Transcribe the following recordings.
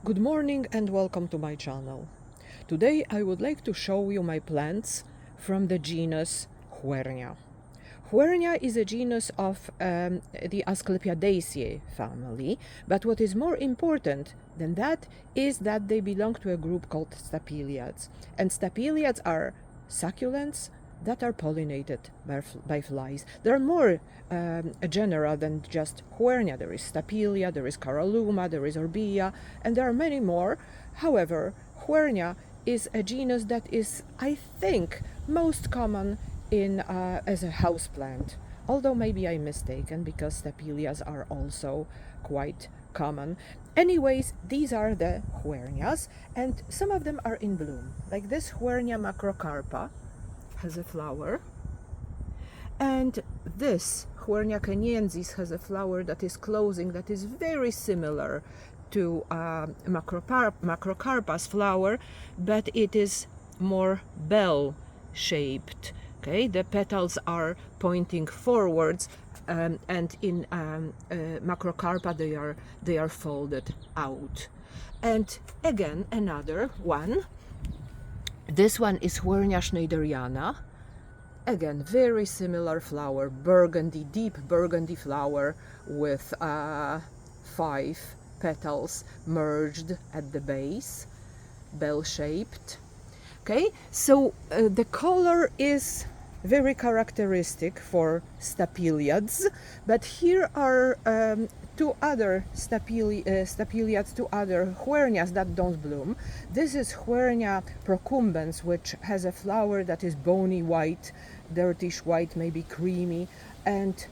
Good morning and welcome to my channel. Today I would like to show you my plants from the genus Huernia. Huernia is a genus of the Asclepiadaceae family, but what is more important than that is that they belong to a group called stapeliads. And stapeliads are succulents that are pollinated by flies. There are more genera than just Huernia. There is Stapelia, there is Caralluma, there is Orbea, and there are many more. However, Huernia is a genus that is, I think, most common in as a house plant. Although maybe I'm mistaken because Stapelias are also quite common. Anyways, these are the Huernias, and some of them are in bloom. Like this Huernia macrocarpa has a flower, and this Huernia keniensis has a flower that is closing, that is very similar to macrocarpa's flower, but it is more bell shaped. Okay, the petals are pointing forwards, and in macrocarpa they are folded out. And again, another one. This one is Huernia schneideriana. Again, very similar flower, burgundy, deep burgundy flower with 5 petals merged at the base, bell-shaped. Okay, so the color is very characteristic for stapeliads, but here are two other stapeliads, two other Huernias that don't bloom. This is Huernia procumbens, which has a flower that is bony white, dirtish white, maybe creamy, and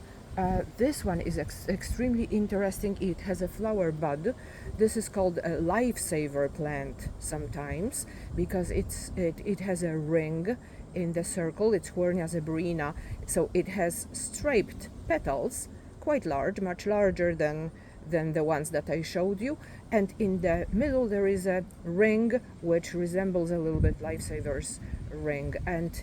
this one is extremely interesting. It has a flower bud. This is called a lifesaver plant sometimes because it has a ring in the circle. It's Huernia zebrina, so it has striped petals, quite large, much larger than the ones that I showed you. And in the middle there is a ring which resembles a little bit lifesaver's ring, and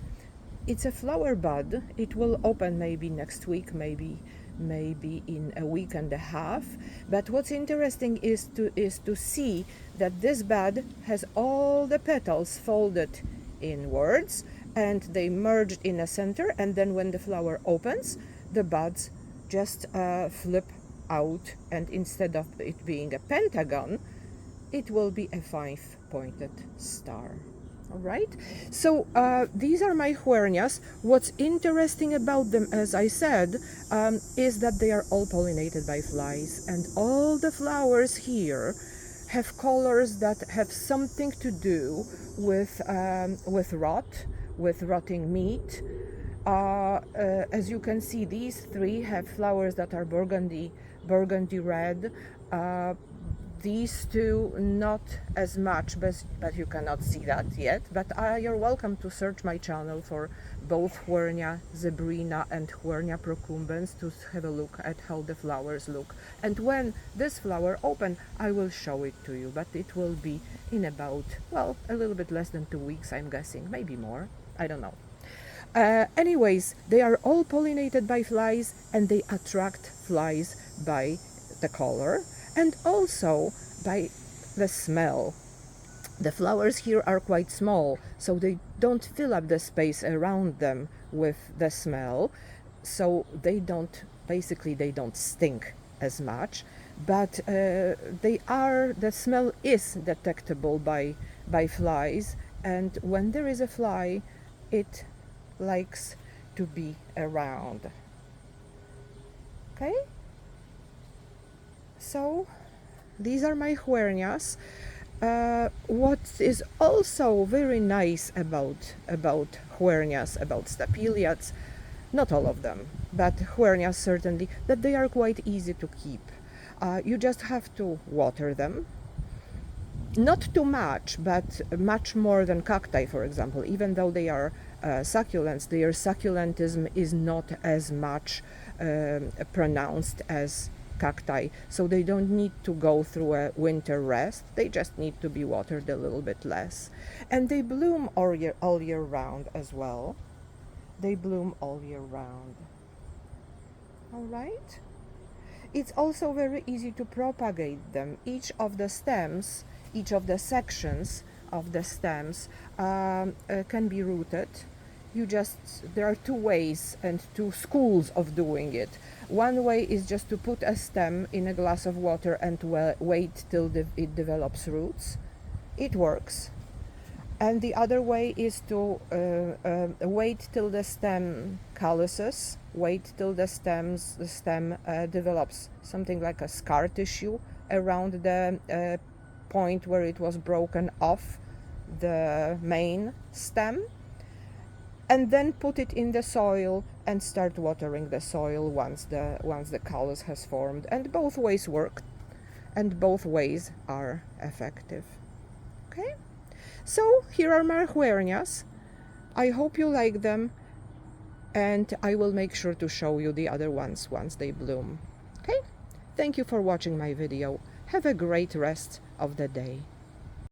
it's a flower bud. It will open maybe next week, maybe in a week and a half. But what's interesting is to see that this bud has all the petals folded inwards, and they merged in a center, and then when the flower opens, the buds just flip out, and instead of it being a pentagon, it will be a 5-pointed star. All right, so these are my Huernias. What's interesting about them, as I said, is that they are all pollinated by flies, and all the flowers here have colors that have something to do with rotting meat. As you can see, these 3 have flowers that are burgundy red. These 2 not as much, but you cannot see that yet. But you're welcome to search my channel for both Huernia zebrina and Huernia procumbens to have a look at how the flowers look. And when this flower open, I will show it to you, but it will be in about, well, a little bit less than 2 weeks, I'm guessing, maybe more, I don't know. Anyways, they are all pollinated by flies, and they attract flies by the color and also by the smell. The flowers here are quite small, so they don't fill up the space around them with the smell, so they don't stink as much, but the smell is detectable by flies, and when there is a fly, it likes to be around. Okay? So these are my Huernias. What is also very nice about Huernias, about stapeliads, not all of them, but Huernias certainly, that they are quite easy to keep. You just have to water them. Not too much, but much more than cacti, for example. Even though they are succulents, their succulentism is not as much pronounced as cacti, so they don't need to go through a winter rest. They just need to be watered a little bit less, and they bloom all year round as well. They bloom all year round. All right. It's also very easy to propagate them. Each of the stems, each of the sections of the stems can be rooted. There are two ways and two schools of doing it. One way is just to put a stem in a glass of water and wait till it develops roots. It works. And the other way is to wait till the stem calluses, wait till the stem develops something like a scar tissue around the point where it was broken off the main stem, and then put it in the soil and start watering the soil once the callus has formed. And both ways work, and both ways are effective. Okay? So here are my Huernias. I hope you like them, and I will make sure to show you the other ones once they bloom. Okay? Thank you for watching my video. Have a great rest of the day.